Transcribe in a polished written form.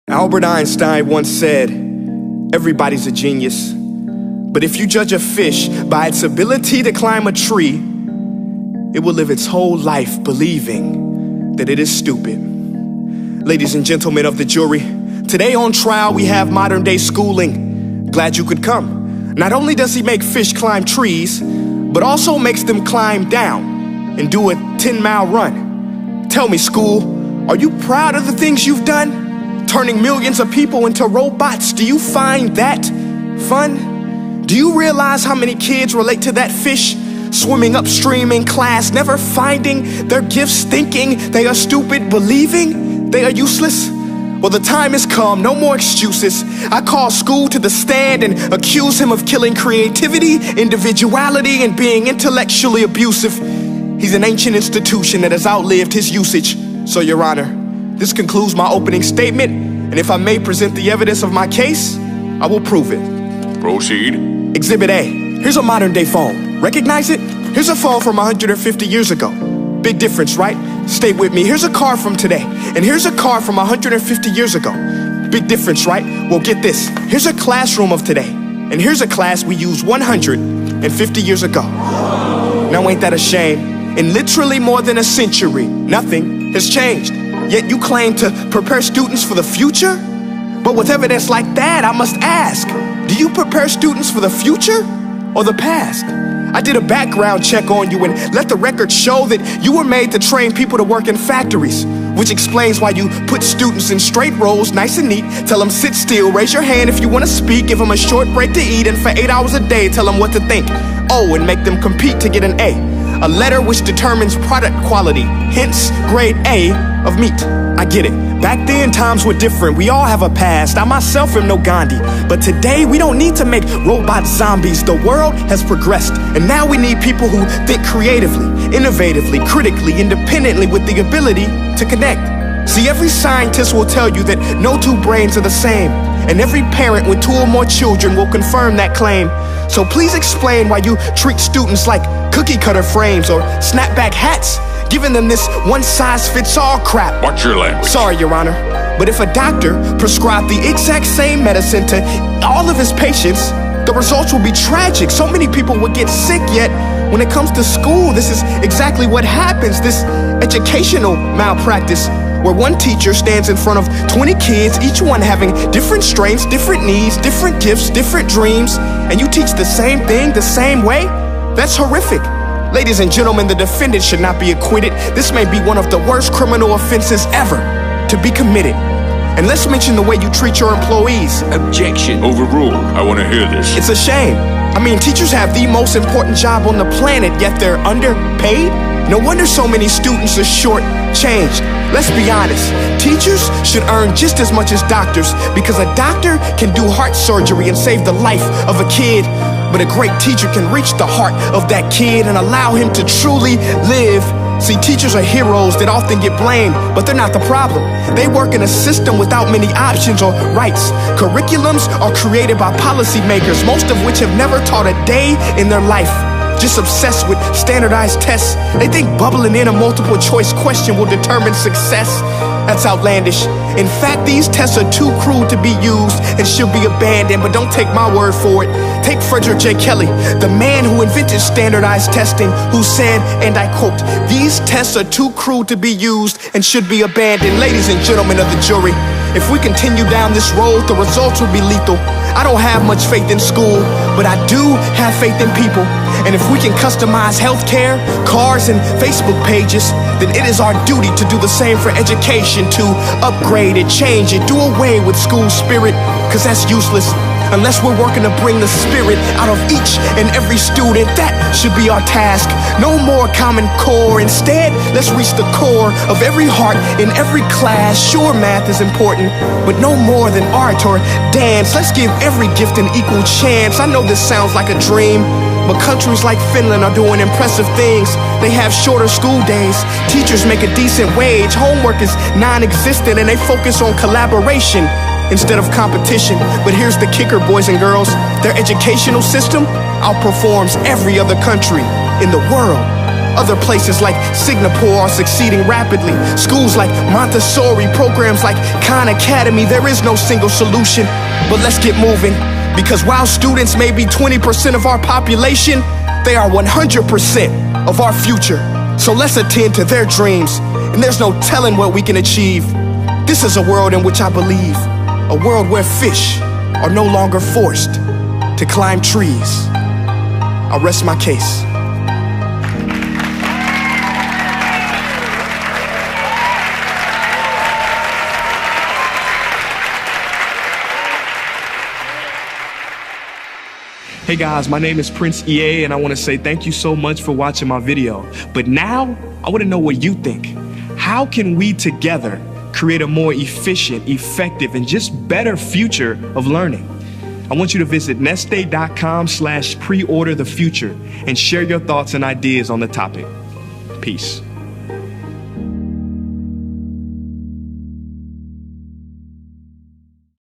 Albert Einstein once said, everybody's a genius, but if you judge a fish by its ability to climb a tree, it will live its whole life believing that it is stupid. Ladies and gentlemen of the jury, today on trial we have modern day schooling. Glad you could come. Not only does he make fish climb trees, but also makes them climb down and do a 10-mile run. Tell me, school, are you proud of the things you've done? Turning millions of people into robots, do you find that fun? Do you realize how many kids relate to that fish swimming upstream in class, never finding their gifts, thinking they are stupid, believing they are useless? Well, the time has come, no more excuses. I call school to the stand and accuse him of killing creativity, individuality, and being intellectually abusive. He's an ancient institution that has outlived his usage. So, Your Honor, this concludes my opening statement, and if I may present the evidence of my case, I will prove it. Proceed. Exhibit A. Here's a modern day phone. Recognize it? Here's a phone from 150 years ago. Big difference, right? Stay with me. Here's a car from today, and here's a car from 150 years ago. Big difference, right? Well, get this. Here's a classroom of today, and here's a class we used 150 years ago. Now, ain't that a shame? In literally more than a century, nothing has changed. Yet you claim to prepare students for the future? But with evidence like that, I must ask, do you prepare students for the future or the past? I did a background check on you and let the record show that you were made to train people to work in factories, which explains why you put students in straight rows, nice and neat, tell them sit still, raise your hand if you want to speak, give them a short break to eat, and for 8 hours a day, tell them what to think. Oh, and make them compete to get an A letter which determines product quality, hence grade A of meat. I get it. Back then, times were different. We all have a past. I myself am no Gandhi. But today, we don't need to make robot zombies. The world has progressed. And now we need people who think creatively, innovatively, critically, independently, with the ability to connect. See, every scientist will tell you that no two brains are the same. And every parent with 2 or more children will confirm that claim. So please explain why you treat students like cookie cutter frames or snapback hats, giving them this one-size-fits-all crap. Watch your language. Sorry, Your Honor, but if a doctor prescribed the exact same medicine to all of his patients, the results will be tragic. So many people would get sick, yet when it comes to school, this is exactly what happens, this educational malpractice, where one teacher stands in front of 20 kids, each one having different strengths, different needs, different gifts, different dreams, and you teach the same thing the same way? That's horrific. Ladies and gentlemen, the defendant should not be acquitted. This may be one of the worst criminal offenses ever to be committed. And let's mention the way you treat your employees. Objection. Overruled. I want to hear this. It's a shame. I mean, teachers have the most important job on the planet, yet they're underpaid? No wonder so many students are short-changed. Let's be honest, teachers should earn just as much as doctors, because a doctor can do heart surgery and save the life of a kid, but a great teacher can reach the heart of that kid and allow him to truly live. See, teachers are heroes that often get blamed, but they're not the problem. They work in a system without many options or rights. Curriculums are created by policymakers, most of which have never taught a day in their life. Just obsessed with standardized tests. They think bubbling in a multiple choice question will determine success. That's outlandish. In fact, these tests are too cruel to be used and should be abandoned, but don't take my word for it. Take Frederick J. Kelly, the man who invented standardized testing, who said, and I quote, "These tests are too cruel to be used and should be abandoned." Ladies and gentlemen of the jury, if we continue down this road, the results will be lethal. I don't have much faith in school, but I do have faith in people. And if we can customize healthcare, cars, and Facebook pages, then it is our duty to do the same for education, to upgrade it, change it, do away with school spirit, because that's useless. Unless we're working to bring the spirit out of each and every student, that should be our task. No more Common Core. Instead, let's reach the core of every heart in every class. Sure, math is important, but no more than art or dance. Let's give every gift an equal chance. I know this sounds like a dream, but countries like Finland are doing impressive things. They have shorter school days, teachers make a decent wage, homework is non-existent, and they focus on collaboration instead of competition. But here's the kicker, boys and girls. Their educational system outperforms every other country in the world. Other places like Singapore are succeeding rapidly. Schools like Montessori, programs like Khan Academy. There is no single solution, but let's get moving. Because while students may be 20% of our population, they are 100% of our future. So let's attend to their dreams, and there's no telling what we can achieve. This is a world in which I believe, a world where fish are no longer forced to climb trees. I'll rest my case. Hey guys, my name is Prince EA, and I want to say thank you so much for watching my video. But now, I want to know what you think. How can we together create a more efficient, effective, and just better future of learning? I want you to visit nestday.com/preorder the future and share your thoughts and ideas on the topic. Peace.